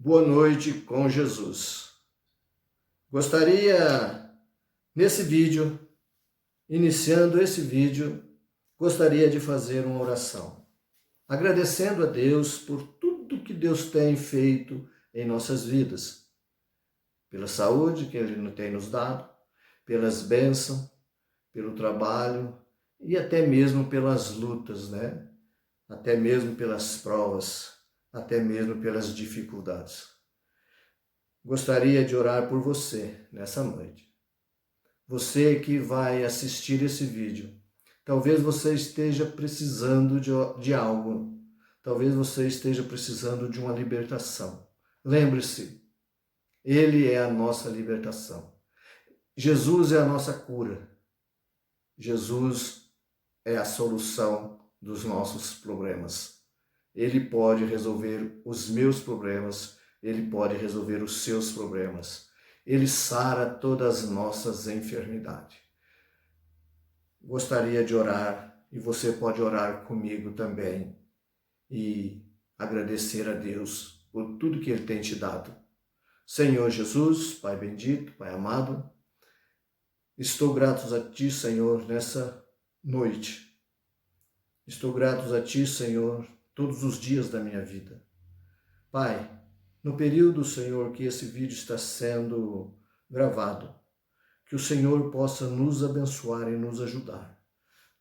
Boa noite com Jesus. Gostaria, nesse vídeo, iniciando esse vídeo, gostaria de fazer uma oração, agradecendo a Deus por tudo que Deus tem feito em nossas vidas, pela saúde que Ele tem nos dado, pelas bênçãos, pelo trabalho e até mesmo pelas lutas, né? Até mesmo pelas provas, até mesmo pelas dificuldades. Gostaria de orar por você nessa noite. Você que vai assistir esse vídeo, talvez você esteja precisando de algo, talvez você esteja precisando de uma libertação. Lembre-se, Ele é a nossa libertação. Jesus é a nossa cura. Jesus é a solução dos nossos problemas. Ele pode resolver os meus problemas, Ele pode resolver os seus problemas. Ele sara todas as nossas enfermidades. Gostaria de orar, e você pode orar comigo também, e agradecer a Deus por tudo que Ele tem te dado. Senhor Jesus, Pai bendito, Pai amado, estou grato a Ti, Senhor, nessa noite. Estou grato a Ti, Senhor, todos os dias da minha vida. Pai, no período, Senhor, que esse vídeo está sendo gravado, que o Senhor possa nos abençoar e nos ajudar.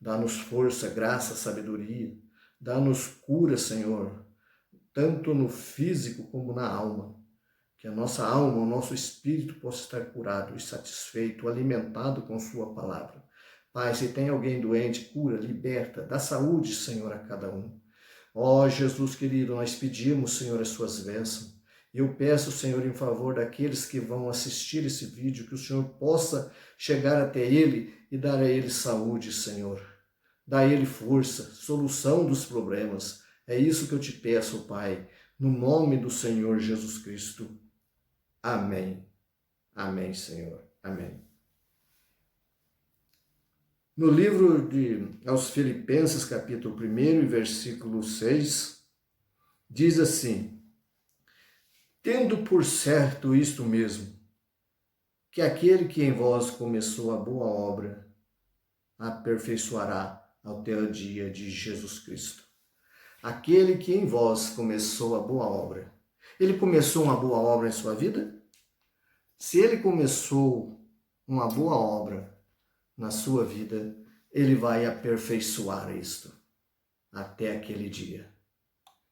Dá-nos força, graça, sabedoria. Dá-nos cura, Senhor, tanto no físico como na alma. Que a nossa alma, o nosso espírito possa estar curado e satisfeito, alimentado com Sua palavra. Pai, se tem alguém doente, cura, liberta, dá saúde, Senhor, a cada um. Ó Jesus querido, nós pedimos, Senhor, as Suas bênçãos. Eu peço, Senhor, em favor daqueles que vão assistir esse vídeo, que o Senhor possa chegar até ele e dar a ele saúde, Senhor. Dá a ele força, solução dos problemas. É isso que eu te peço, Pai, no nome do Senhor Jesus Cristo. Amém. Amém, Senhor. Amém. No livro aos Filipenses, capítulo 1 e versículo 6, diz assim: tendo por certo isto mesmo, que aquele que em vós começou a boa obra, aperfeiçoará até o dia de Jesus Cristo. Aquele que em vós começou a boa obra. Ele começou uma boa obra em sua vida? Se ele começou uma boa obra na sua vida, ele vai aperfeiçoar isto até aquele dia.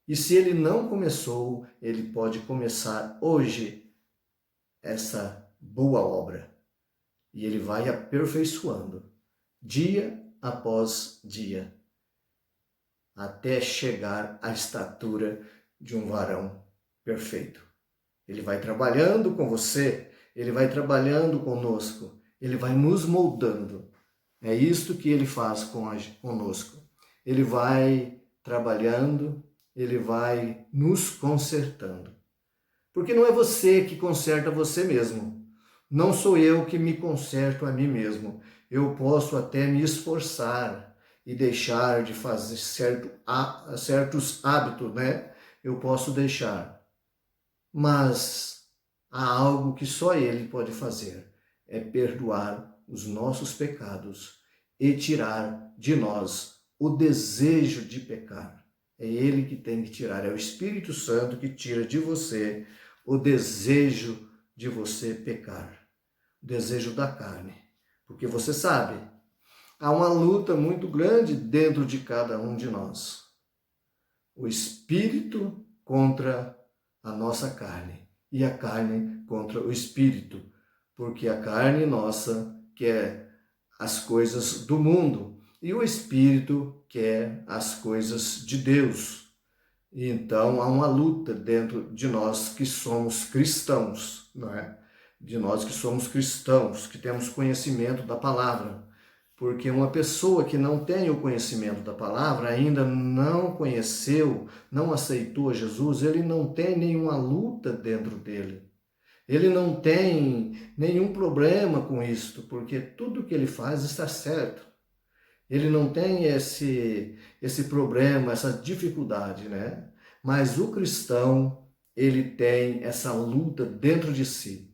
E se ele não começou, ele pode começar hoje essa boa obra. E ele vai aperfeiçoando, dia após dia, até chegar à estatura de um varão perfeito. Ele vai trabalhando com você, ele vai trabalhando conosco, ele vai nos moldando. É isto que ele faz conosco. Ele vai trabalhando, ele vai nos consertando. Porque não é você que conserta você mesmo. Não sou eu que me conserto a mim mesmo. Eu posso até me esforçar e deixar de fazer certos hábitos, né? Eu posso deixar. Mas há algo que só Ele pode fazer. É perdoar os nossos pecados e tirar de nós o desejo de pecar. É Ele que tem que tirar, é o Espírito Santo que tira de você o desejo de você pecar, o desejo da carne. Porque você sabe, há uma luta muito grande dentro de cada um de nós. O Espírito contra a nossa carne e a carne contra o Espírito. Porque a carne nossa quer as coisas do mundo e o Espírito quer as coisas de Deus. E então há uma luta dentro de nós que somos cristãos, não é? De nós que somos cristãos, que temos conhecimento da palavra. Porque uma pessoa que não tem o conhecimento da palavra, ainda não conheceu, não aceitou Jesus, ele não tem nenhuma luta dentro dele. Ele não tem nenhum problema com isto, porque tudo que ele faz está certo. Ele não tem esse problema, essa dificuldade, né? Mas o cristão, ele tem essa luta dentro de si.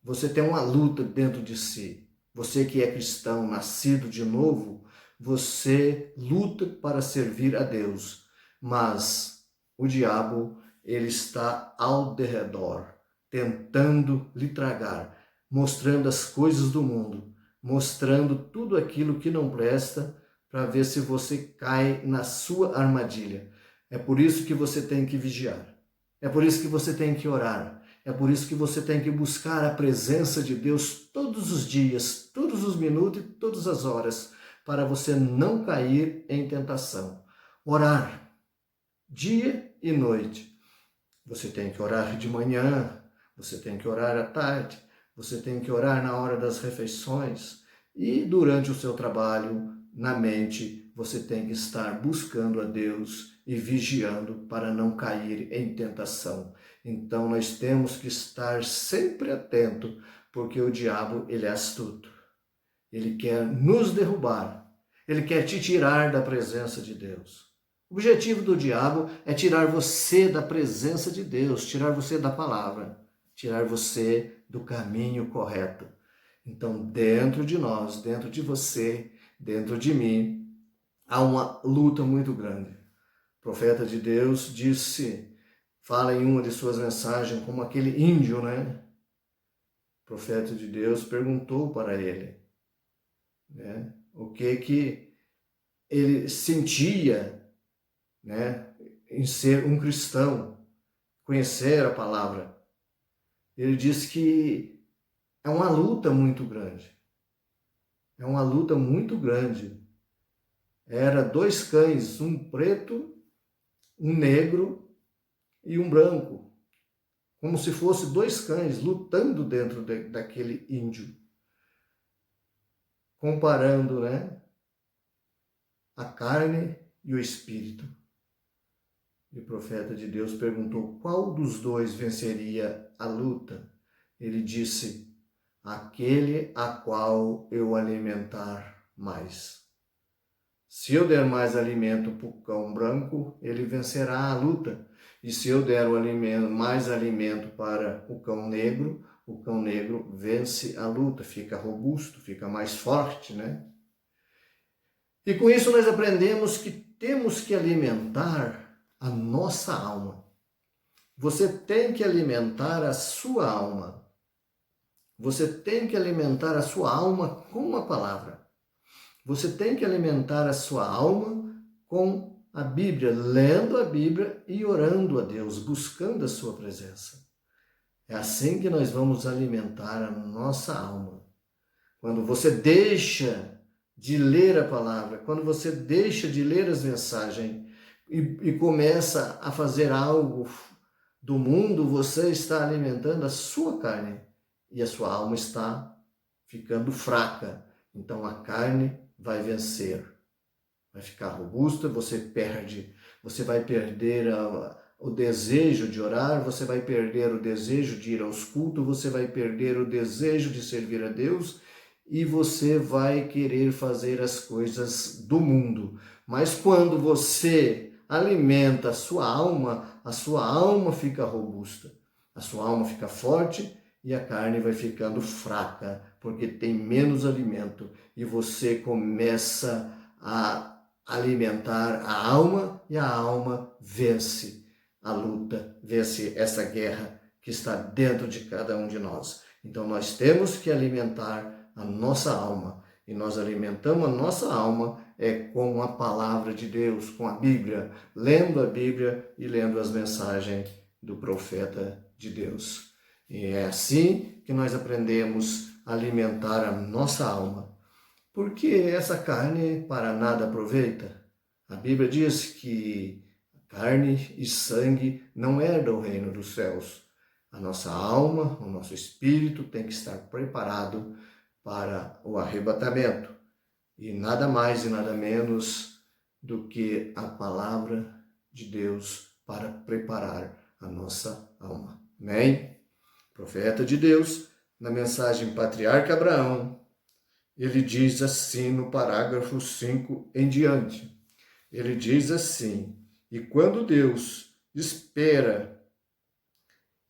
Você tem uma luta dentro de si. Você que é cristão, nascido de novo, você luta para servir a Deus. Mas o diabo, ele está ao derredor, tentando lhe tragar, mostrando as coisas do mundo, mostrando tudo aquilo que não presta, para ver se você cai na sua armadilha. É por isso que você tem que vigiar. É por isso que você tem que orar. É por isso que você tem que buscar a presença de Deus todos os dias, todos os minutos e todas as horas, para você não cair em tentação. Orar dia e noite. Você tem que orar de manhã, você tem que orar à tarde, você tem que orar na hora das refeições e durante o seu trabalho, na mente, você tem que estar buscando a Deus e vigiando para não cair em tentação. Então nós temos que estar sempre atento, porque o diabo, ele é astuto. Ele quer nos derrubar. Ele quer te tirar da presença de Deus. O objetivo do diabo é tirar você da presença de Deus, tirar você da palavra, tirar você do caminho correto. Então, dentro de nós, dentro de você, dentro de mim, há uma luta muito grande. O profeta de Deus disse, fala em uma de suas mensagens, como aquele índio, né? O profeta de Deus perguntou para ele, né? O que ele sentia, né, em ser um cristão, conhecer a palavra. Ele disse que é uma luta muito grande. É uma luta muito grande. Era 2 cães, um preto, um negro e um branco. Como se fosse 2 cães lutando dentro daquele índio. Comparando, né, a carne e o espírito. E o profeta de Deus perguntou qual dos dois venceria a luta. Ele disse, aquele a qual eu alimentar mais. Se eu der mais alimento para o cão branco, ele vencerá a luta. E se eu der mais alimento para o cão negro vence a luta, fica robusto, fica mais forte, né? E com isso nós aprendemos que temos que alimentar a nossa alma. Você tem que alimentar a sua alma. Você tem que alimentar a sua alma com a palavra. Você tem que alimentar a sua alma com a Bíblia, lendo a Bíblia e orando a Deus, buscando a sua presença. É assim que nós vamos alimentar a nossa alma. Quando você deixa de ler a palavra, quando você deixa de ler as mensagens e começa a fazer algo do mundo, você está alimentando a sua carne e a sua alma está ficando fraca. Então a carne vai vencer, vai ficar robusta, você vai perder o desejo de orar, você vai perder o desejo de ir aos cultos, você vai perder o desejo de servir a Deus e você vai querer fazer as coisas do mundo. Mas quando você alimenta a sua alma fica robusta, a sua alma fica forte e a carne vai ficando fraca, porque tem menos alimento e você começa a alimentar a alma e a alma vence a luta, vence essa guerra que está dentro de cada um de nós. Então nós temos que alimentar a nossa alma e nós alimentamos a nossa alma com a palavra de Deus, com a Bíblia, lendo a Bíblia e lendo as mensagens do profeta de Deus. E é assim que nós aprendemos a alimentar a nossa alma. Porque essa carne para nada aproveita. A Bíblia diz que carne e sangue não herdam o reino dos céus. A nossa alma, o nosso espírito tem que estar preparado para o arrebatamento. E nada mais e nada menos do que a palavra de Deus para preparar a nossa alma. Amém? Profeta de Deus, na mensagem Patriarca Abraão, ele diz assim no parágrafo 5 em diante. Ele diz assim, e quando Deus espera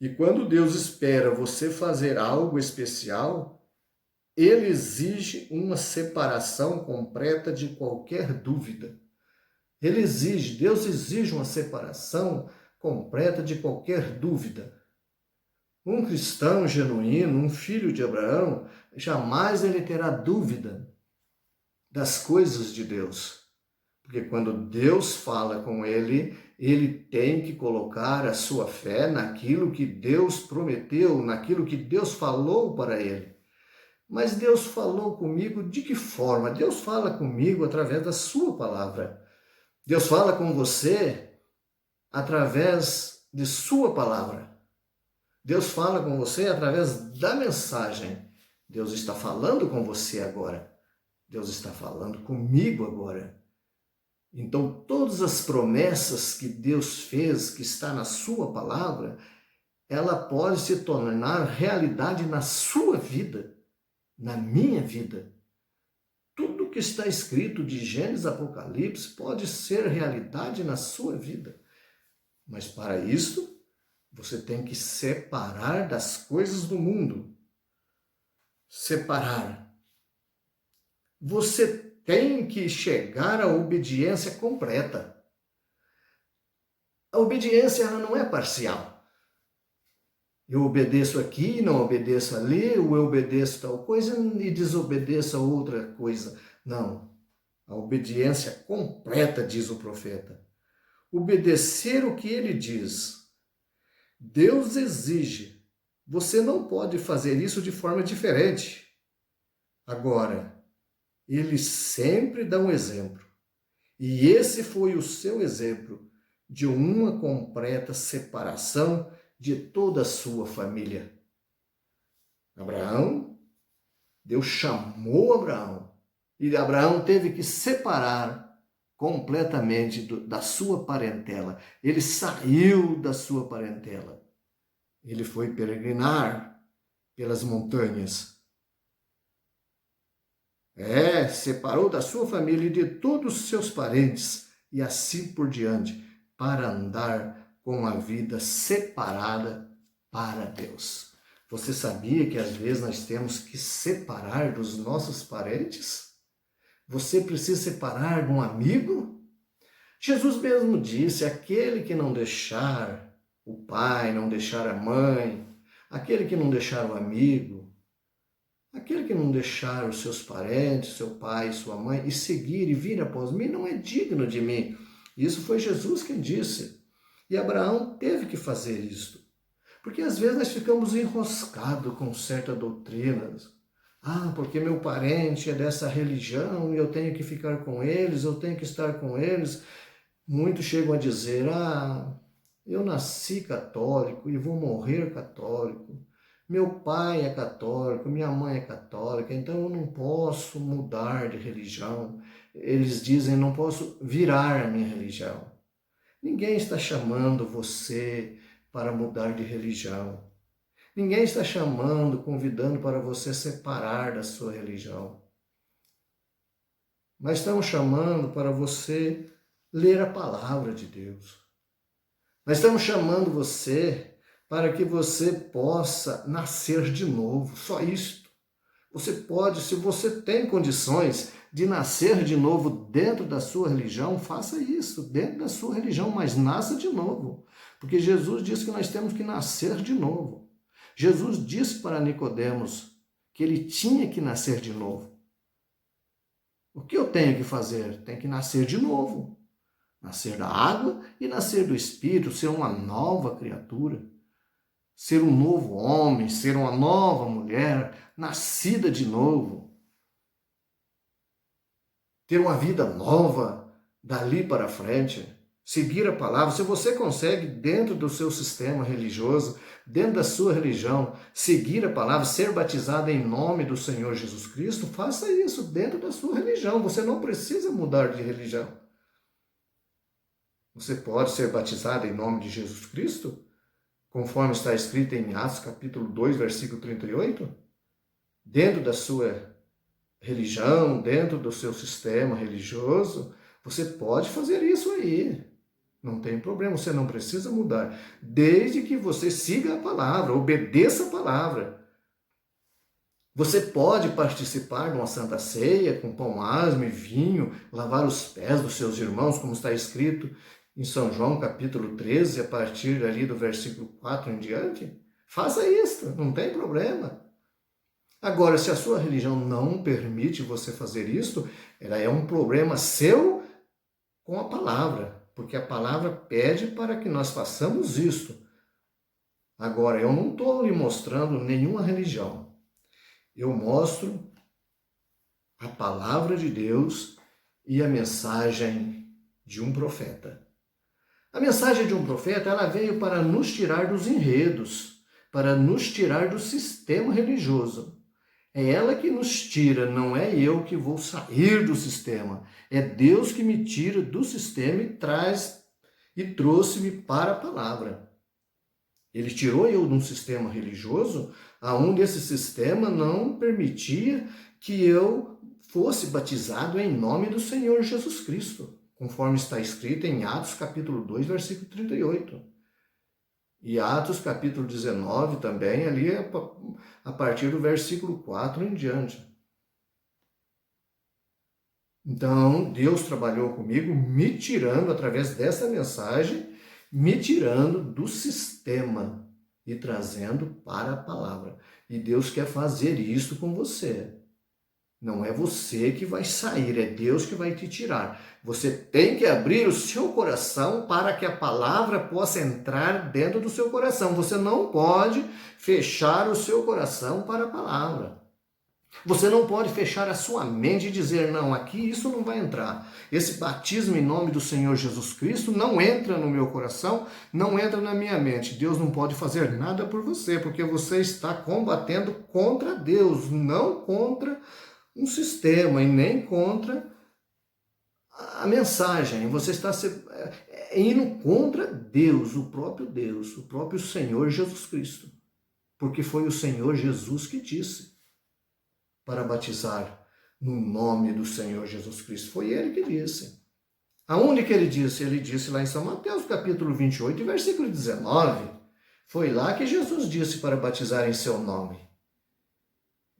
E quando Deus espera você fazer algo especial, Ele exige uma separação completa de qualquer dúvida. Deus exige uma separação completa de qualquer dúvida. Um cristão genuíno, um filho de Abraão, jamais ele terá dúvida das coisas de Deus. Porque quando Deus fala com ele, ele tem que colocar a sua fé naquilo que Deus prometeu, naquilo que Deus falou para ele. Mas Deus falou comigo de que forma? Deus fala comigo através da sua palavra. Deus fala com você através de sua palavra. Deus fala com você através da mensagem. Deus está falando com você agora. Deus está falando comigo agora. Então, todas as promessas que Deus fez, que está na sua palavra, ela pode se tornar realidade na sua vida, na minha vida. Tudo que está escrito de Gênesis a Apocalipse pode ser realidade na sua vida. Mas para isso, você tem que separar das coisas do mundo. Separar. Você tem que chegar à obediência completa. A obediência ela não é parcial. Eu obedeço aqui, não obedeço ali, ou eu obedeço tal coisa e desobedeço a outra coisa. Não. A obediência completa, diz o profeta. Obedecer o que ele diz. Deus exige. Você não pode fazer isso de forma diferente. Agora, ele sempre dá um exemplo. E esse foi o seu exemplo de uma completa separação de toda a sua família. Deus chamou Abraão, e Abraão teve que separar completamente da sua parentela. Ele saiu da sua parentela. Ele foi peregrinar pelas montanhas. Separou da sua família e de todos os seus parentes, e assim por diante, para andar com a vida separada para Deus. Você sabia que às vezes nós temos que separar dos nossos parentes? Você precisa separar de um amigo? Jesus mesmo disse, aquele que não deixar o pai, não deixar a mãe, aquele que não deixar o amigo, aquele que não deixar os seus parentes, seu pai, sua mãe, e seguir e vir após mim, não é digno de mim. Isso foi Jesus quem disse. E Abraão teve que fazer isso. Porque às vezes nós ficamos enroscados com certas doutrinas. Porque meu parente é dessa religião e eu tenho que ficar com eles, eu tenho que estar com eles. Muitos chegam a dizer, eu nasci católico e vou morrer católico. Meu pai é católico, minha mãe é católica, então eu não posso mudar de religião. Eles dizem, não posso virar a minha religião. Ninguém está chamando você para mudar de religião. Ninguém está chamando, convidando para você separar da sua religião. Mas estamos chamando para você ler a palavra de Deus. Nós estamos chamando você para que você possa nascer de novo. Só isto. Você pode, se você tem condições de nascer de novo dentro da sua religião, faça isso, dentro da sua religião, mas nasça de novo. Porque Jesus disse que nós temos que nascer de novo. Jesus disse para Nicodemos que ele tinha que nascer de novo. O que eu tenho que fazer? Tenho que nascer de novo. Nascer da água e nascer do Espírito, ser uma nova criatura. Ser um novo homem, ser uma nova mulher, nascida de novo. Ter uma vida nova dali para frente. Seguir a palavra. Se você consegue, dentro do seu sistema religioso, dentro da sua religião, seguir a palavra, ser batizado em nome do Senhor Jesus Cristo, faça isso dentro da sua religião. Você não precisa mudar de religião. Você pode ser batizado em nome de Jesus Cristo, conforme está escrito em Atos capítulo 2, versículo 38, dentro da sua religião, dentro do seu sistema religioso, você pode fazer isso aí. Não tem problema, você não precisa mudar, desde que você siga a palavra, obedeça a palavra. Você pode participar de uma santa ceia com pão asmo e vinho, lavar os pés dos seus irmãos, como está escrito em São João, capítulo 13, a partir ali do versículo 4 em diante. Faça isso, não tem problema. Agora, se a sua religião não permite você fazer isso, ela é um problema seu com a palavra, porque a palavra pede para que nós façamos isto. Agora, eu não estou lhe mostrando nenhuma religião. Eu mostro a palavra de Deus e a mensagem de um profeta. A mensagem de um profeta, ela veio para nos tirar dos enredos, para nos tirar do sistema religioso. É ela que nos tira, não é eu que vou sair do sistema. É Deus que me tira do sistema e trouxe-me para a palavra. Ele tirou eu de um sistema religioso, onde esse sistema não permitia que eu fosse batizado em nome do Senhor Jesus Cristo, conforme está escrito em Atos capítulo 2, versículo 38. E Atos capítulo 19 também, ali a partir do versículo 4 em diante. Então, Deus trabalhou comigo, me tirando, através dessa mensagem, me tirando do sistema e trazendo para a palavra. E Deus quer fazer isso com você. Não é você que vai sair, é Deus que vai te tirar. Você tem que abrir o seu coração para que a palavra possa entrar dentro do seu coração. Você não pode fechar o seu coração para a palavra. Você não pode fechar a sua mente e dizer, não, aqui isso não vai entrar. Esse batismo em nome do Senhor Jesus Cristo não entra no meu coração, não entra na minha mente. Deus não pode fazer nada por você, porque você está combatendo contra Deus, não contra um sistema e nem contra a mensagem. Você está indo contra Deus, o próprio Senhor Jesus Cristo. Porque foi o Senhor Jesus que disse para batizar no nome do Senhor Jesus Cristo. Foi ele que disse. Aonde que ele disse? Ele disse lá em São Mateus, capítulo 28, versículo 19. Foi lá que Jesus disse para batizar em seu nome.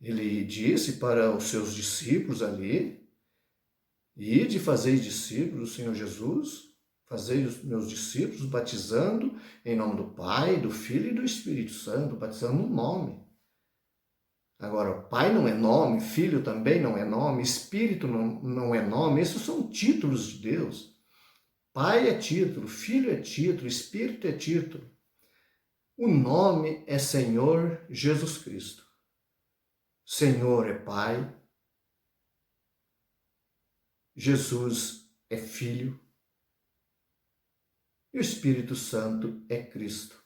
Ele disse para os seus discípulos ali, ide fazer discípulos do Senhor Jesus, fazei os meus discípulos batizando em nome do Pai, do Filho e do Espírito Santo, batizando no nome. Agora, Pai não é nome, Filho também não é nome, Espírito não é nome, esses são títulos de Deus. Pai é título, Filho é título, Espírito é título. O nome é Senhor Jesus Cristo. Senhor é Pai, Jesus é Filho e o Espírito Santo é Cristo.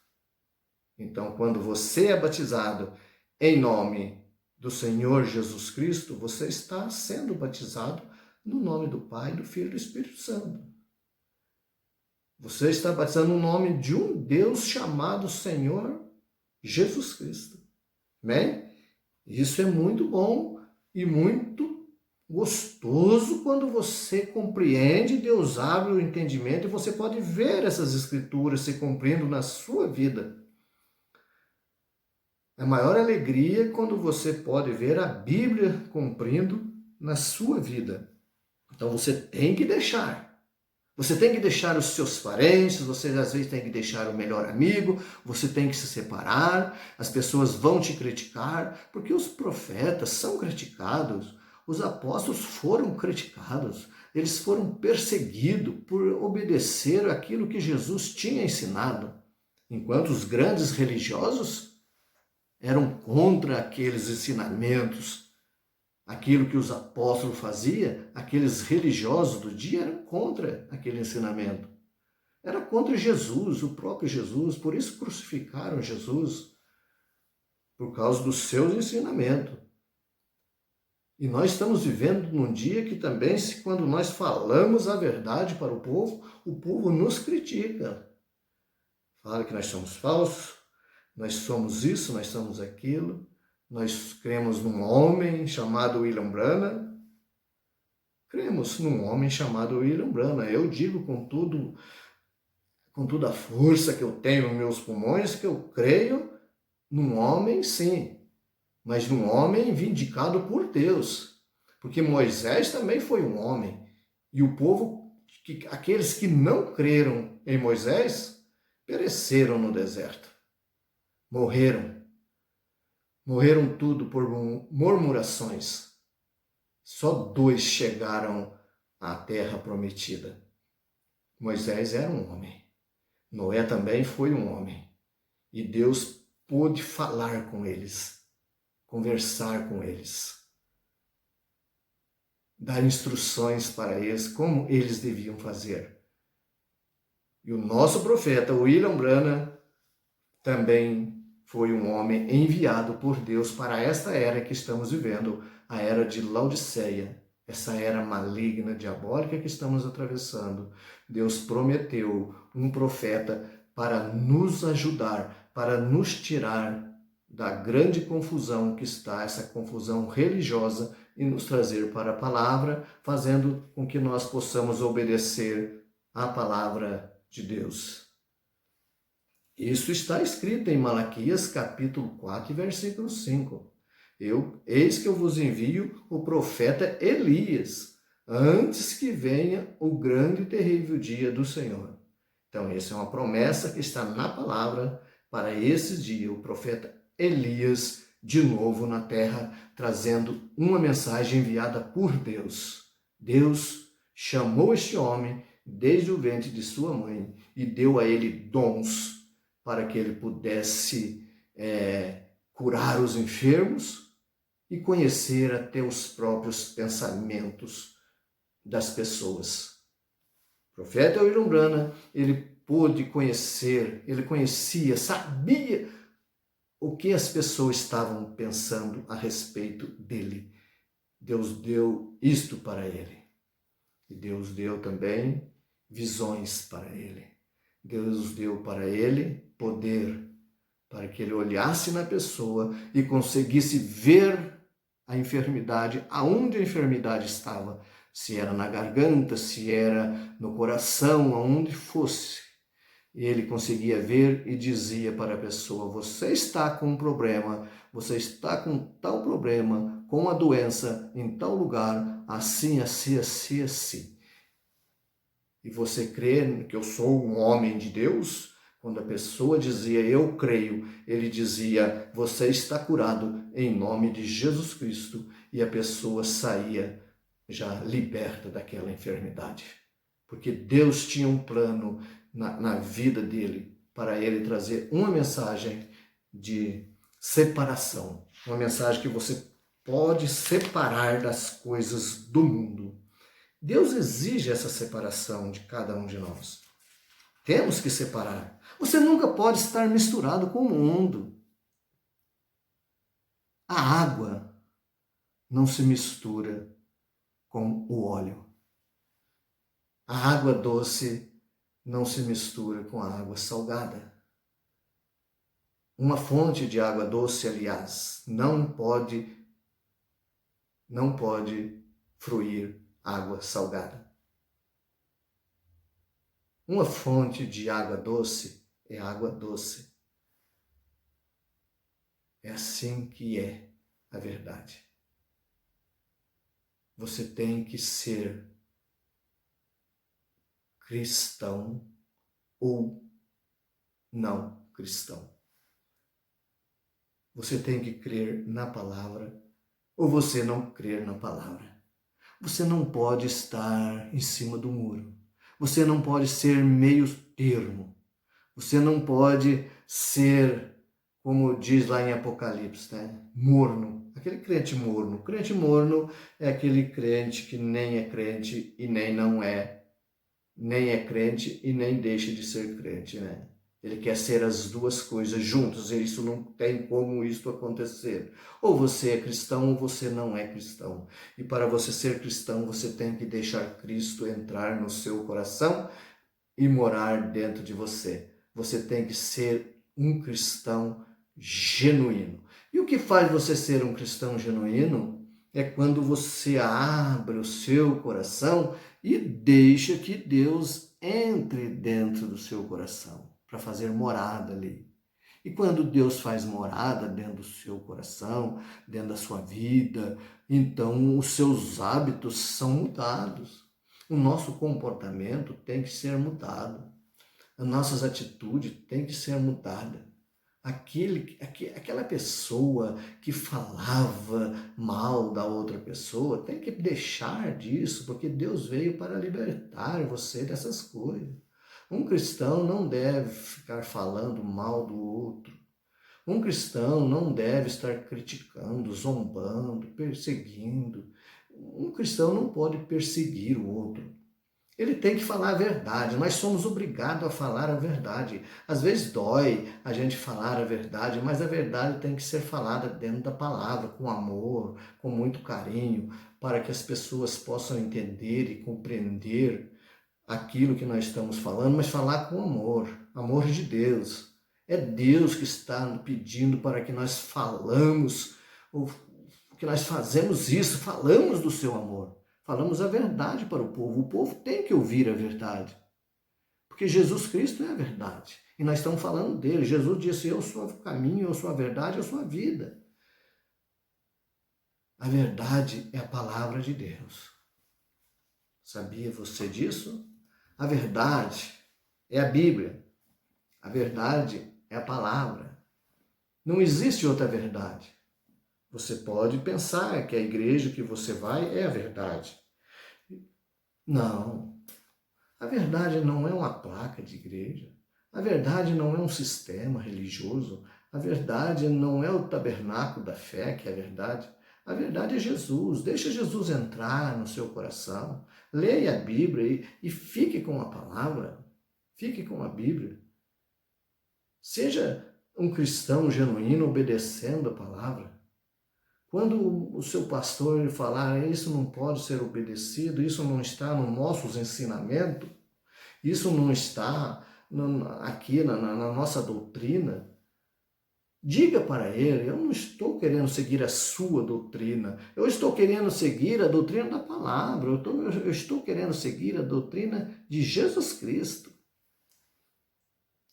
Então, quando você é batizado em nome do Senhor Jesus Cristo, você está sendo batizado no nome do Pai, do Filho e do Espírito Santo. Você está batizando no nome de um Deus chamado Senhor Jesus Cristo. Amém? Isso é muito bom e muito gostoso quando você compreende, Deus abre o entendimento e você pode ver essas escrituras se cumprindo na sua vida. A maior alegria é quando você pode ver a Bíblia cumprindo na sua vida. Então você tem que deixar. Você tem que deixar os seus parentes, você às vezes tem que deixar o melhor amigo, você tem que se separar, as pessoas vão te criticar, porque os profetas são criticados, os apóstolos foram criticados, eles foram perseguidos por obedecer aquilo que Jesus tinha ensinado, enquanto os grandes religiosos eram contra aqueles ensinamentos. Aquilo que os apóstolos faziam, aqueles religiosos do dia eram contra aquele ensinamento. Era contra Jesus, o próprio Jesus, por isso crucificaram Jesus, por causa dos seus ensinamentos. E nós estamos vivendo num dia que também, quando nós falamos a verdade para o povo nos critica. Fala que nós somos falsos, nós somos isso, nós somos aquilo. Nós cremos num homem chamado William Branham. Cremos num homem chamado William Branham. Eu digo com tudo com toda a força que eu tenho nos meus pulmões, que eu creio num homem, sim, mas num homem vindicado por Deus. Porque Moisés também foi um homem. E o povo, aqueles que não creram em Moisés, pereceram no deserto. Morreram. Morreram tudo por murmurações. Só 2 chegaram à terra prometida. Moisés era um homem. Noé também foi um homem. E Deus pôde falar com eles, conversar com eles, dar instruções para eles como eles deviam fazer. E o nosso profeta, William Branham, também foi um homem enviado por Deus para esta era que estamos vivendo, a era de Laodiceia, essa era maligna, diabólica que estamos atravessando. Deus prometeu um profeta para nos ajudar, para nos tirar da grande confusão que está, essa confusão religiosa, e nos trazer para a palavra, fazendo com que nós possamos obedecer à palavra de Deus. Isso está escrito em Malaquias capítulo 4, versículo 5. Eis que eu vos envio o profeta Elias, antes que venha o grande e terrível dia do Senhor. Então, essa é uma promessa que está na palavra para esse dia, o profeta Elias, de novo na terra, trazendo uma mensagem enviada por Deus. Deus chamou este homem desde o ventre de sua mãe e deu a ele dons para que ele pudesse curar os enfermos e conhecer até os próprios pensamentos das pessoas. O profeta William Branham, ele pôde conhecer, ele conhecia, sabia o que as pessoas estavam pensando a respeito dele. Deus deu isto para ele. E Deus deu também visões para ele. Deus deu para ele poder, para que ele olhasse na pessoa e conseguisse ver a enfermidade, aonde a enfermidade estava, se era na garganta, se era no coração, aonde fosse. E ele conseguia ver e dizia para a pessoa: você está com um problema, você está com tal problema, com uma doença em tal lugar, assim, assim, assim, assim. E você crê que eu sou um homem de Deus? Quando a pessoa dizia eu creio, ele dizia você está curado em nome de Jesus Cristo, e a pessoa saía já liberta daquela enfermidade. Porque Deus tinha um plano na vida dele, para ele trazer uma mensagem de separação, uma mensagem que você pode separar das coisas do mundo. Deus exige essa separação de cada um de nós. Temos que separar. Você nunca pode estar misturado com o mundo. A água não se mistura com o óleo. A água doce não se mistura com a água salgada. Uma fonte de água doce, aliás, não pode fruir água salgada. Uma fonte de água doce é água doce. É assim que é a verdade. Você tem que ser cristão ou não cristão. Você tem que crer na palavra ou você não crer na palavra. Você não pode estar em cima do muro. Você não pode ser meio termo. Você não pode ser, como diz lá em Apocalipse, morno. Aquele crente morno. O crente morno é aquele crente que nem é crente e nem não é. Nem é crente e nem deixa de ser crente, Ele quer ser as duas coisas juntas, e isso não tem como isso acontecer. Ou você é cristão ou você não é cristão. E para você ser cristão, você tem que deixar Cristo entrar no seu coração e morar dentro de você. Você tem que ser um cristão genuíno. E o que faz você ser um cristão genuíno é quando você abre o seu coração e deixa que Deus entre dentro do seu coração para fazer morada ali. E quando Deus faz morada dentro do seu coração, dentro da sua vida, então os seus hábitos são mudados. O nosso comportamento tem que ser mudado. As nossas atitudes têm que ser mudadas. Aquela pessoa que falava mal da outra pessoa tem que deixar disso, porque Deus veio para libertar você dessas coisas. Um cristão não deve ficar falando mal do outro. Um cristão não deve estar criticando, zombando, perseguindo. Um cristão não pode perseguir o outro. Ele tem que falar a verdade. Nós somos obrigados a falar a verdade. Às vezes dói a gente falar a verdade, mas a verdade tem que ser falada dentro da palavra, com amor, com muito carinho, para que as pessoas possam entender e compreender aquilo que nós estamos falando, mas falar com amor, amor de Deus. É Deus que está pedindo para que nós falamos, que nós fazemos isso, falamos do seu amor. Falamos a verdade para o povo. O povo tem que ouvir a verdade. Porque Jesus Cristo é a verdade. E nós estamos falando dele. Jesus disse, eu sou o caminho, eu sou a verdade, eu sou a vida. A verdade é a palavra de Deus. Sabia você disso? A verdade é a Bíblia. A verdade é a palavra. Não existe outra verdade. Você pode pensar que a igreja que você vai é a verdade. Não. A verdade não é uma placa de igreja. A verdade não é um sistema religioso. A verdade não é o tabernáculo da fé, que é a verdade. A verdade é Jesus. Deixa Jesus entrar no seu coração. Leia a Bíblia e fique com a palavra. Fique com a Bíblia. Seja um cristão genuíno obedecendo a palavra. Quando o seu pastor falar, isso não pode ser obedecido, isso não está nos nossos ensinamentos, isso não está aqui na nossa doutrina, diga para ele, eu não estou querendo seguir a sua doutrina, eu estou querendo seguir a doutrina da palavra, eu estou querendo seguir a doutrina de Jesus Cristo.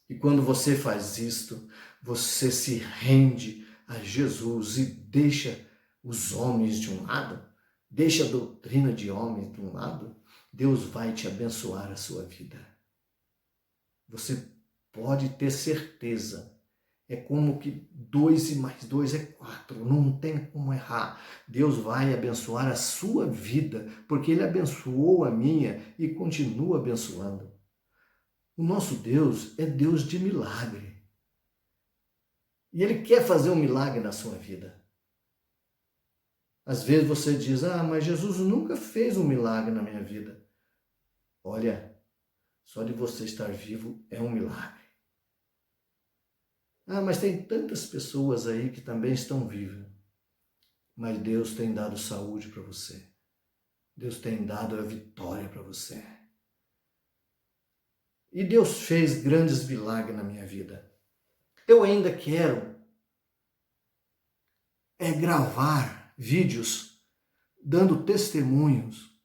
E quando você faz isto, você se rende a Jesus e deixa os homens de um lado, deixa a doutrina de homens de um lado, Deus vai te abençoar a sua vida. Você pode ter certeza. É como que 2 e mais 2 é 4, não tem como errar. Deus vai abençoar a sua vida, porque Ele abençoou a minha e continua abençoando. O nosso Deus é Deus de milagre. E Ele quer fazer um milagre na sua vida. Às vezes você diz, mas Jesus nunca fez um milagre na minha vida. Olha, só de você estar vivo é um milagre. Mas tem tantas pessoas aí que também estão vivas. Mas Deus tem dado saúde para você. Deus tem dado a vitória para você. E Deus fez grandes milagres na minha vida. Eu ainda quero gravar vídeos dando testemunhos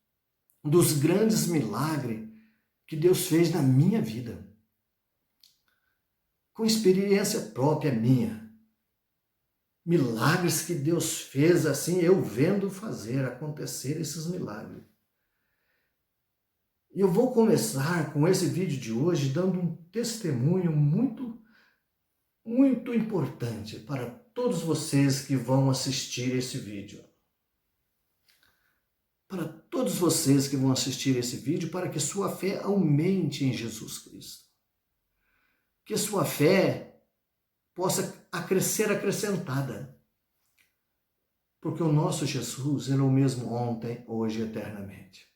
dos grandes milagres que Deus fez na minha vida. Com experiência própria minha. Milagres que Deus fez assim, eu vendo acontecer esses milagres. E eu vou começar com esse vídeo de hoje dando um testemunho muito importante para todos vocês que vão assistir esse vídeo. Para todos vocês que vão assistir esse vídeo, para que sua fé aumente em Jesus Cristo. Que sua fé possa ser acrescentada. Porque o nosso Jesus, Ele é o mesmo ontem, hoje e eternamente.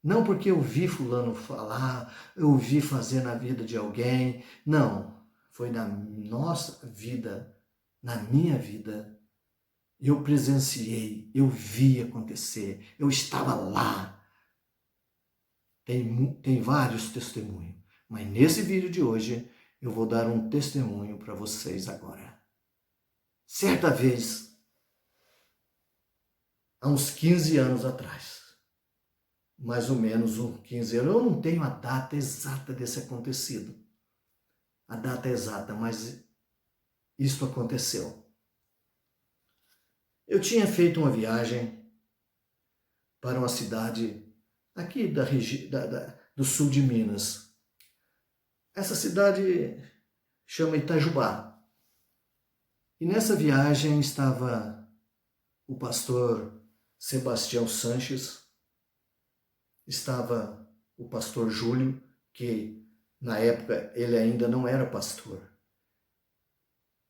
Não porque eu vi fulano falar, eu vi fazer na vida de alguém. Não, foi na nossa vida, na minha vida. Eu presenciei, eu vi acontecer, eu estava lá. Tem vários testemunhos, mas nesse vídeo de hoje eu vou dar um testemunho para vocês agora. Certa vez, há uns 15 anos atrás, mais ou menos uns 15 anos. Eu não tenho a data exata desse acontecido, a data exata, mas isso aconteceu. Eu tinha feito uma viagem para uma cidade aqui do sul de Minas. Essa cidade chama Itajubá. E nessa viagem estava o pastor Sebastião Sanches, estava o pastor Júlio, que na época ele ainda não era pastor.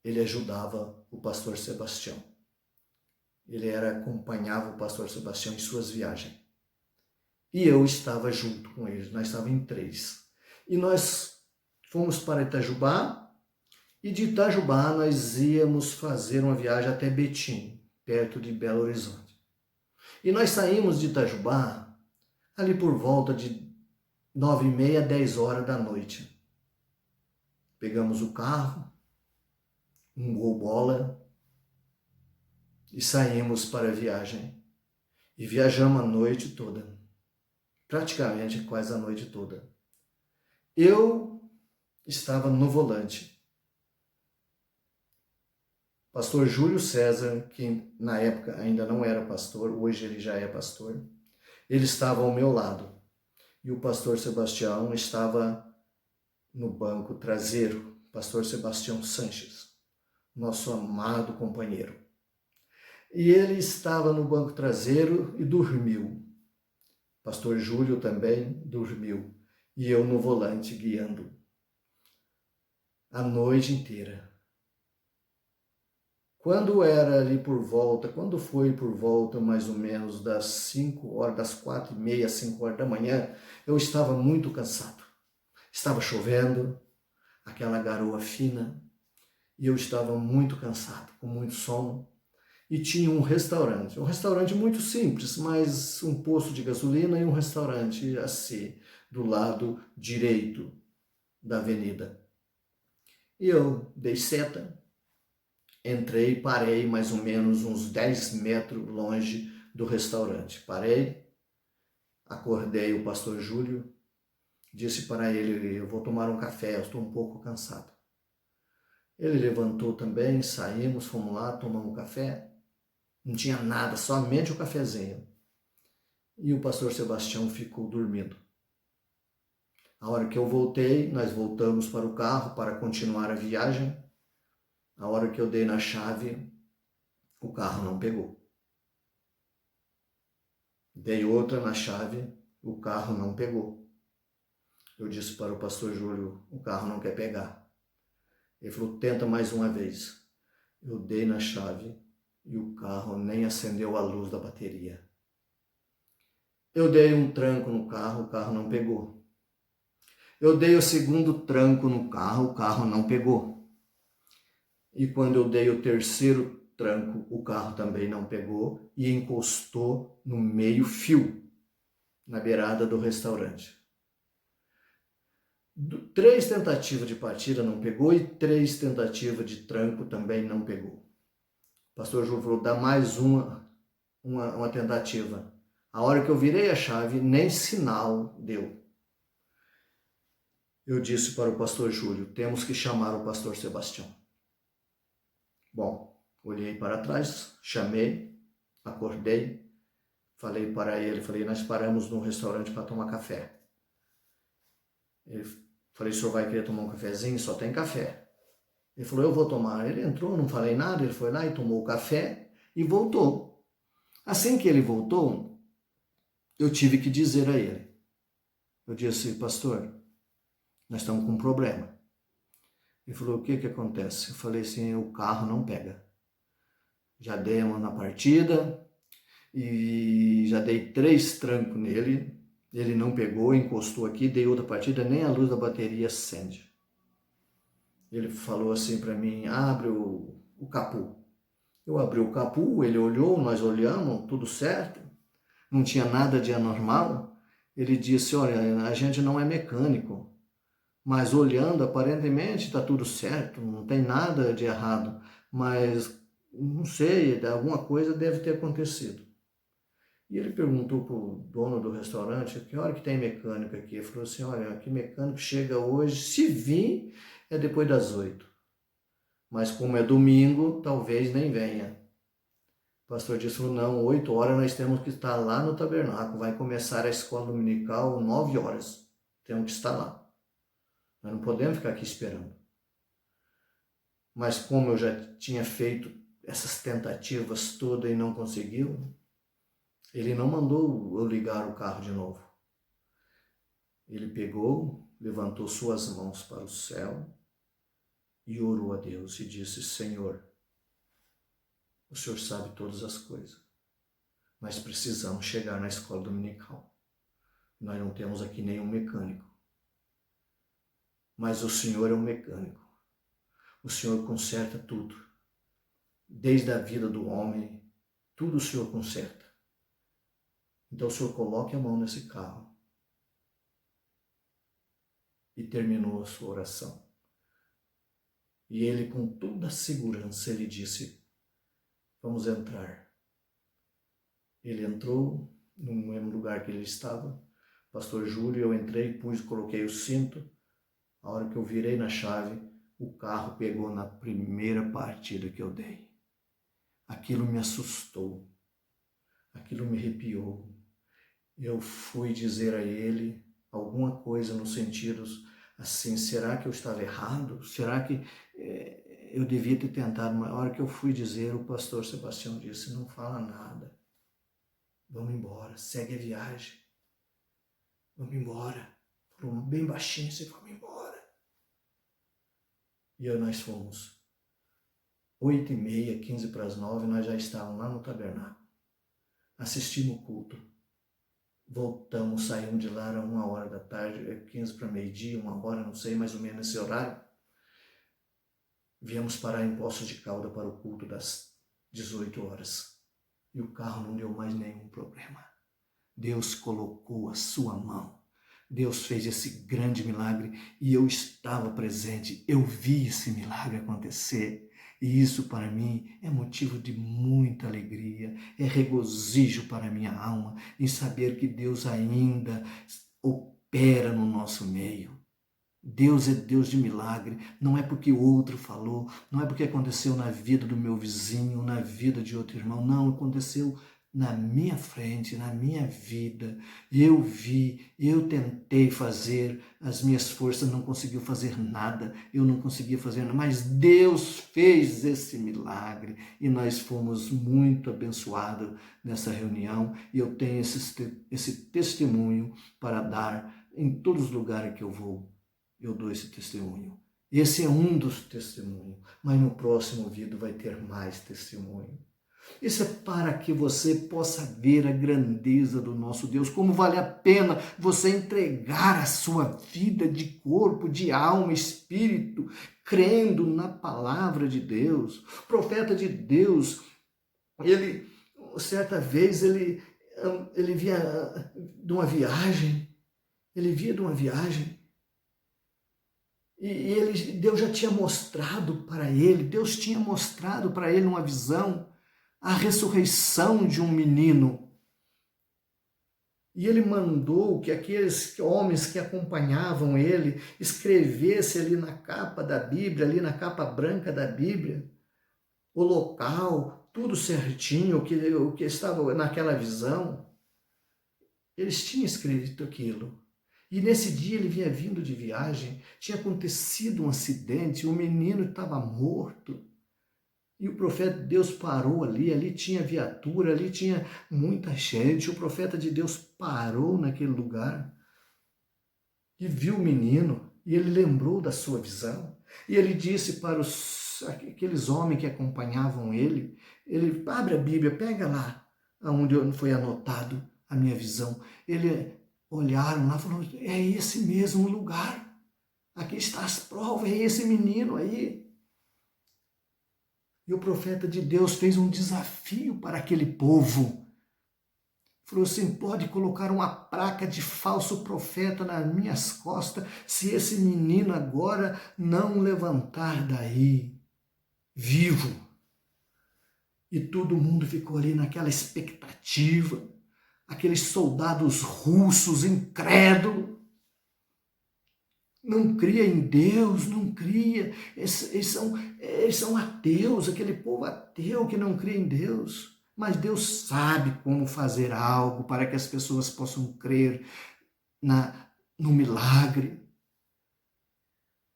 Ele ajudava o pastor Sebastião. Ele acompanhava o pastor Sebastião em suas viagens. E eu estava junto com eles, nós estávamos em 3. E nós fomos para Itajubá, e de Itajubá nós íamos fazer uma viagem até Betim, perto de Belo Horizonte. E nós saímos de Itajubá ali por volta de 9h30, 10 horas da noite. Pegamos o carro, um Gol Bola, e saímos para a viagem. E viajamos a noite toda, praticamente quase a noite toda. Eu estava no volante. Pastor Júlio César, que na época ainda não era pastor, hoje ele já é pastor, ele estava ao meu lado. E o pastor Sebastião estava no banco traseiro, pastor Sebastião Sanches, nosso amado companheiro. E ele estava no banco traseiro e dormiu. Pastor Júlio também dormiu. E eu no volante guiando. A noite inteira. Quando foi por volta mais ou menos das 5 horas, das 4h30, 5 horas da manhã, eu estava muito cansado. Estava chovendo, aquela garoa fina, e eu estava muito cansado, com muito sono. E tinha um restaurante muito simples, mas um posto de gasolina e um restaurante assim, do lado direito da avenida. E eu dei seta, entrei, parei mais ou menos uns 10 metros longe do restaurante. Parei, acordei o pastor Júlio, disse para ele, eu vou tomar um café, eu estou um pouco cansado. Ele levantou também, saímos, fomos lá, tomamos um café. Não tinha nada, somente o cafezinho. E o pastor Sebastião ficou dormindo. A hora que eu voltei, nós voltamos para o carro para continuar a viagem. A hora que eu dei na chave, o carro não pegou. Dei outra na chave, o carro não pegou. Eu disse para o pastor Júlio, o carro não quer pegar. Ele falou, tenta mais uma vez. Eu dei na chave e o carro nem acendeu a luz da bateria. Eu dei um tranco no carro, o carro não pegou. Eu dei o segundo tranco no carro, o carro não pegou. E quando eu dei o terceiro tranco, o carro também não pegou e encostou no meio-fio, na beirada do restaurante. 3 tentativas de partida não pegou e 3 tentativas de tranco também não pegou. O pastor Júlio falou, dá mais uma tentativa. A hora que eu virei a chave, nem sinal deu. Eu disse para o pastor Júlio, temos que chamar o pastor Sebastião. Bom, olhei para trás, chamei, acordei, falei para ele, nós paramos num restaurante para tomar café. Falei, o senhor vai querer tomar um cafezinho? Só tem café. Ele falou, eu vou tomar. Ele entrou, não falei nada, ele foi lá e tomou o café e voltou. Assim que ele voltou, eu tive que dizer a ele. Eu disse, pastor, nós estamos com um problema. Ele falou, o que acontece? Eu falei assim, o carro não pega. Já demos na partida e já dei 3 trancos nele. Ele não pegou, encostou aqui, dei outra partida, nem a luz da bateria acende. Ele falou assim para mim, abre o capô. Eu abri o capô, ele olhou, nós olhamos, tudo certo. Não tinha nada de anormal. Ele disse, olha, a gente não é mecânico, mas olhando, aparentemente está tudo certo, não tem nada de errado, mas não sei, alguma coisa deve ter acontecido. E ele perguntou para o dono do restaurante, que hora que tem mecânico aqui? Ele falou assim, olha, aqui mecânico chega hoje, se vir, é depois das 8. Mas como é domingo, talvez nem venha. O pastor disse, não, 8 horas nós temos que estar lá no tabernáculo, vai começar a escola dominical 9 horas. Temos que estar lá. Nós não podemos ficar aqui esperando. Mas como eu já tinha feito essas tentativas todas e não conseguiu, ele não mandou eu ligar o carro de novo. Ele pegou, levantou suas mãos para o céu e orou a Deus e disse, Senhor, o Senhor sabe todas as coisas, mas precisamos chegar na escola dominical. Nós não temos aqui nenhum mecânico, mas o Senhor é um mecânico. O Senhor conserta tudo. Desde a vida do homem, tudo o Senhor conserta. Então o Senhor coloque a mão nesse carro. E terminou a sua oração. E ele, com toda a segurança, ele disse, vamos entrar. Ele entrou no mesmo lugar que ele estava. Pastor Júlio, eu entrei, coloquei o cinto. A hora que eu virei na chave, o carro pegou na primeira partida que eu dei. Aquilo me assustou. Aquilo me arrepiou. Eu fui dizer a ele alguma coisa no sentido assim, será que eu estava errado? Será que eu devia ter tentado? Na hora que eu fui dizer, o pastor Sebastião disse, não fala nada. Vamos embora, segue a viagem. Vamos embora. Falou bem baixinho, você vamos embora. E nós fomos. 8h30, 8:45, nós já estávamos lá no tabernáculo. Assistimos o culto. Voltamos, saímos de lá, era 1h da tarde, 15 para meio-dia, 1h, não sei, mais ou menos esse horário. Viemos parar em Poços de Caldas para o culto das 18 horas. E o carro não deu mais nenhum problema. Deus colocou a sua mão. Deus fez esse grande milagre e eu estava presente. Eu vi esse milagre acontecer. E isso para mim é motivo de muita alegria, é regozijo para a minha alma em saber que Deus ainda opera no nosso meio. Deus é Deus de milagre, não é porque outro falou, não é porque aconteceu na vida do meu vizinho, na vida de outro irmão, não, aconteceu na minha frente, na minha vida. Eu vi, eu tentei fazer, as minhas forças não conseguiu fazer nada, eu não conseguia fazer nada, mas Deus fez esse milagre e nós fomos muito abençoados nessa reunião e eu tenho esse testemunho para dar em todos os lugares que eu vou. Eu dou esse testemunho. Esse é um dos testemunhos, mas no próximo vídeo vai ter mais testemunho. Isso é para que você possa ver a grandeza do nosso Deus, como vale a pena você entregar a sua vida de corpo, de alma, espírito, crendo na palavra de Deus. O profeta de Deus, certa vez, ele via de uma viagem, e Deus já tinha mostrado para ele, Deus tinha mostrado para ele numa visão a ressurreição de um menino. E ele mandou que aqueles homens que acompanhavam ele escrevessem ali na capa da Bíblia, ali na capa branca da Bíblia, o local, tudo certinho, o que estava naquela visão. Eles tinham escrito aquilo. E nesse dia ele vinha vindo de viagem, tinha acontecido um acidente, o menino estava morto. E o profeta de Deus parou ali tinha viatura, ali tinha muita gente. O profeta de Deus parou naquele lugar e viu o menino, e ele lembrou da sua visão. E ele disse para aqueles homens que acompanhavam ele abre a Bíblia, pega lá onde foi anotado a minha visão. Eles olharam lá e falaram, é esse mesmo lugar, aqui está as provas, é esse menino aí. E o profeta de Deus fez um desafio para aquele povo. Falou assim, pode colocar uma placa de falso profeta nas minhas costas se esse menino agora não levantar daí vivo. E todo mundo ficou ali naquela expectativa. aqueles soldados russos incrédulos. Não cria em Deus, não cria. Eles são ateus, aquele povo ateu que não cria em Deus. Mas Deus sabe como fazer algo para que as pessoas possam crer no milagre.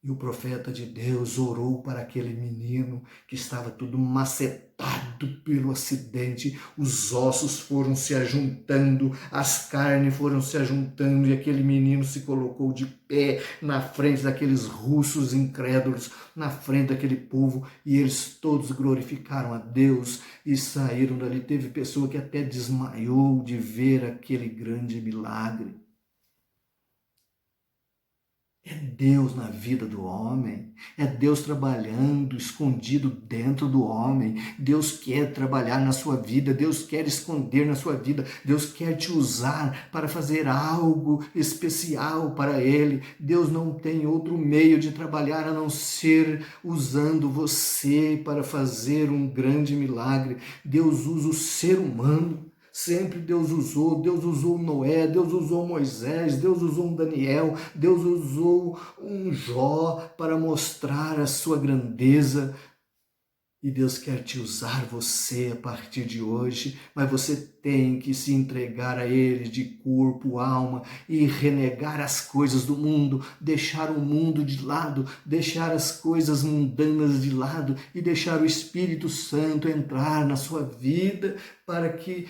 E o profeta de Deus orou para aquele menino que estava tudo macetado pelo acidente. Os ossos foram se ajuntando, as carnes foram se ajuntando e aquele menino se colocou de pé na frente daqueles russos incrédulos, na frente daquele povo, e eles todos glorificaram a Deus e saíram dali. Teve pessoa que até desmaiou de ver aquele grande milagre. É Deus na vida do homem, é Deus trabalhando escondido dentro do homem. Deus quer trabalhar na sua vida, Deus quer esconder na sua vida, Deus quer te usar para fazer algo especial para Ele. Deus não tem outro meio de trabalhar a não ser usando você para fazer um grande milagre. Deus usa o ser humano. Sempre Deus usou Noé, Deus usou Moisés, Deus usou um Daniel, Deus usou um Jó para mostrar a sua grandeza. E Deus quer te usar você a partir de hoje, mas você tem que se entregar a Ele de corpo, alma e renegar as coisas do mundo, deixar o mundo de lado, deixar as coisas mundanas de lado e deixar o Espírito Santo entrar na sua vida para que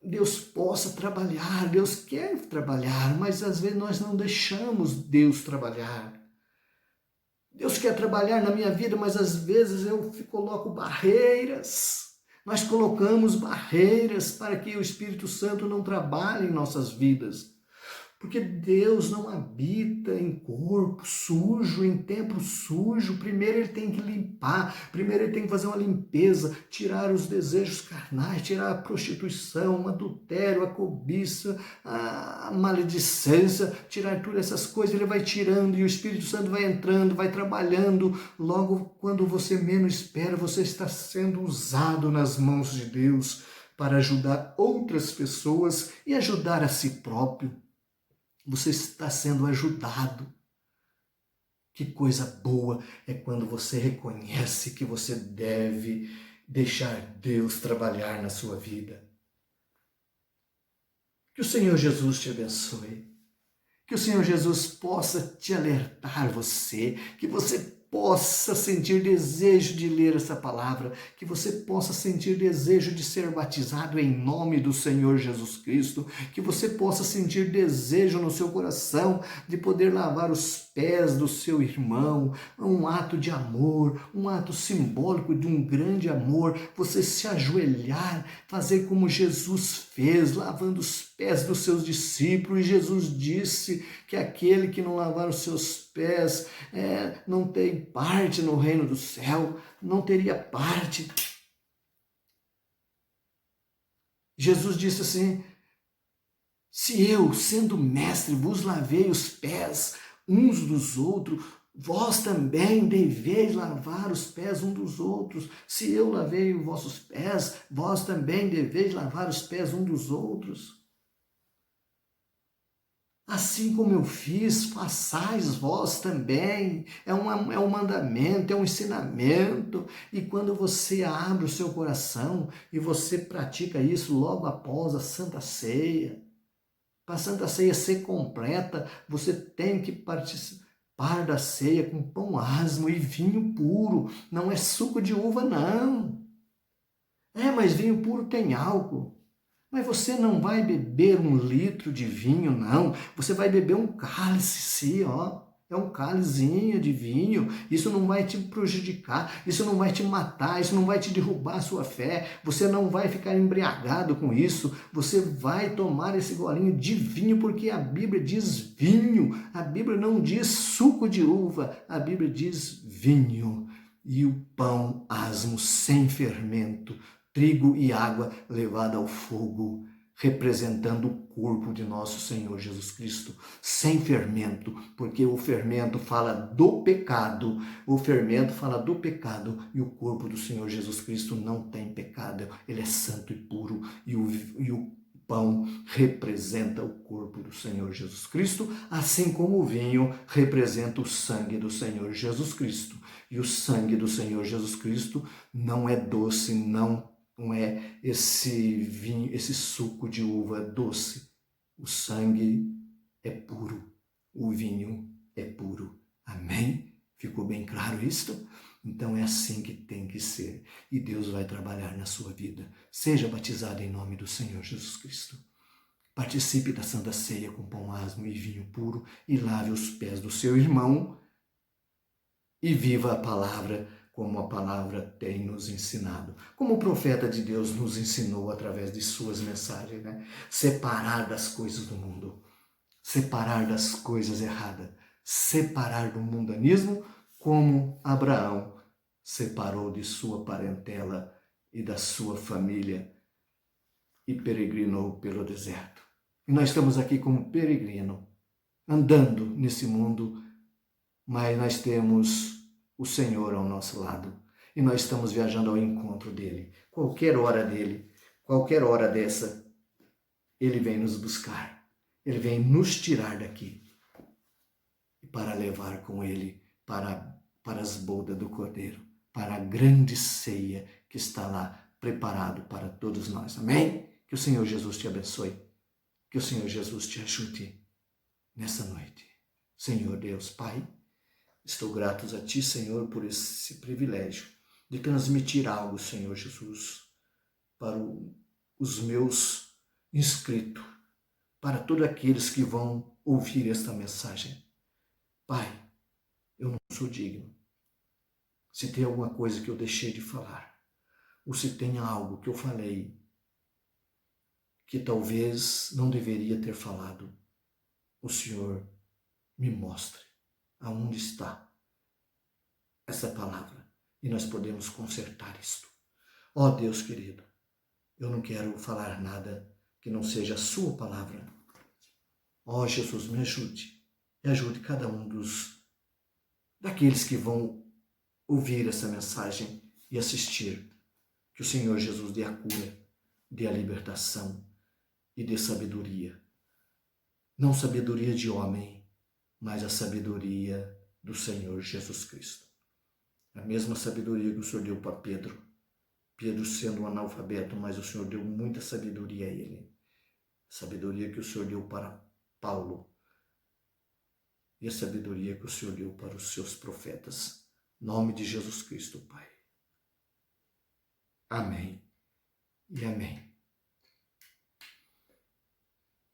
Deus possa trabalhar. Deus quer trabalhar, mas às vezes nós não deixamos Deus trabalhar. Deus quer trabalhar na minha vida, mas às vezes eu coloco barreiras. Nós colocamos barreiras para que o Espírito Santo não trabalhe em nossas vidas. Porque Deus não habita em corpo sujo, em templo sujo. Primeiro Ele tem que limpar, primeiro Ele tem que fazer uma limpeza, tirar os desejos carnais, tirar a prostituição, o adultério, a cobiça, a maledicência, tirar todas essas coisas. Ele vai tirando e o Espírito Santo vai entrando, vai trabalhando. Logo, quando você menos espera, você está sendo usado nas mãos de Deus para ajudar outras pessoas e ajudar a si próprio. Você está sendo ajudado. Que coisa boa é quando você reconhece que você deve deixar Deus trabalhar na sua vida. Que o Senhor Jesus te abençoe. Que o Senhor Jesus possa te alertar você, que você possa sentir desejo de ler essa palavra, que você possa sentir desejo de ser batizado em nome do Senhor Jesus Cristo, que você possa sentir desejo no seu coração de poder lavar os pés do seu irmão, um ato de amor, um ato simbólico de um grande amor, você se ajoelhar, fazer como Jesus fez, lavando os pés dos seus discípulos. E Jesus disse que aquele que não lavar os seus pés não tem parte no reino do céu, não teria parte. Jesus disse assim: se eu, sendo mestre, vos lavei os pés uns dos outros, vós também deveis lavar os pés uns dos outros. Se eu lavei os vossos pés, vós também deveis lavar os pés uns dos outros. Assim como eu fiz, façais vós também. É um mandamento, é um ensinamento. E quando você abre o seu coração e você pratica isso logo após a Santa Ceia, para a Santa Ceia ser completa, você tem que participar da ceia com pão asmo e vinho puro. Não é suco de uva, não. Mas vinho puro tem álcool. Mas você não vai beber 1 litro de vinho, não. Você vai beber um cálice, sim, ó. É um cálicezinho de vinho. Isso não vai te prejudicar, isso não vai te matar, isso não vai te derrubar a sua fé. Você não vai ficar embriagado com isso. Você vai tomar esse golinho de vinho, porque a Bíblia diz vinho. A Bíblia não diz suco de uva, a Bíblia diz vinho. E o pão asmo sem fermento, trigo e água levada ao fogo, representando o corpo de nosso Senhor Jesus Cristo, sem fermento, porque o fermento fala do pecado, e o corpo do Senhor Jesus Cristo não tem pecado, ele é santo e puro, e o pão representa o corpo do Senhor Jesus Cristo, assim como o vinho representa o sangue do Senhor Jesus Cristo. E o sangue do Senhor Jesus Cristo não é doce, não é esse vinho, esse suco de uva doce. O sangue é puro, o vinho é puro. Amém? Ficou bem claro isto? Então é assim que tem que ser. E Deus vai trabalhar na sua vida. Seja batizado em nome do Senhor Jesus Cristo. Participe da Santa Ceia com pão asmo e vinho puro e lave os pés do seu irmão e viva a palavra como a palavra tem nos ensinado. Como o profeta de Deus nos ensinou através de suas mensagens, né? Separar das coisas do mundo, separar das coisas erradas, separar do mundanismo, como Abraão separou de sua parentela e da sua família e peregrinou pelo deserto. E nós estamos aqui como peregrino, andando nesse mundo, mas nós temos o Senhor ao nosso lado e nós estamos viajando ao encontro dele. Qualquer hora dessa, ele vem nos buscar, ele vem nos tirar daqui para levar com ele para as bodas do Cordeiro, para a grande ceia que está lá preparado para todos nós. Amém? Que o Senhor Jesus te abençoe, que o Senhor Jesus te ajude nessa noite. Senhor Deus Pai, estou grato a Ti, Senhor, por esse privilégio de transmitir algo, Senhor Jesus, para os meus inscritos, para todos aqueles que vão ouvir esta mensagem. Pai, eu não sou digno. Se tem alguma coisa que eu deixei de falar, ou se tem algo que eu falei que talvez não deveria ter falado, o Senhor me mostre aonde está essa palavra e nós podemos consertar isto. Ó Deus querido, eu não quero falar nada que não seja a sua palavra. Ó Jesus, me ajude e ajude cada um daqueles que vão ouvir essa mensagem e assistir. Que o Senhor Jesus dê a cura, dê a libertação e dê sabedoria. Não sabedoria de homem, mas a sabedoria do Senhor Jesus Cristo. A mesma sabedoria que o Senhor deu para Pedro. Pedro sendo um analfabeto, mas o Senhor deu muita sabedoria a ele. Sabedoria que o Senhor deu para Paulo. E a sabedoria que o Senhor deu para os seus profetas. Em nome de Jesus Cristo, Pai. Amém e amém.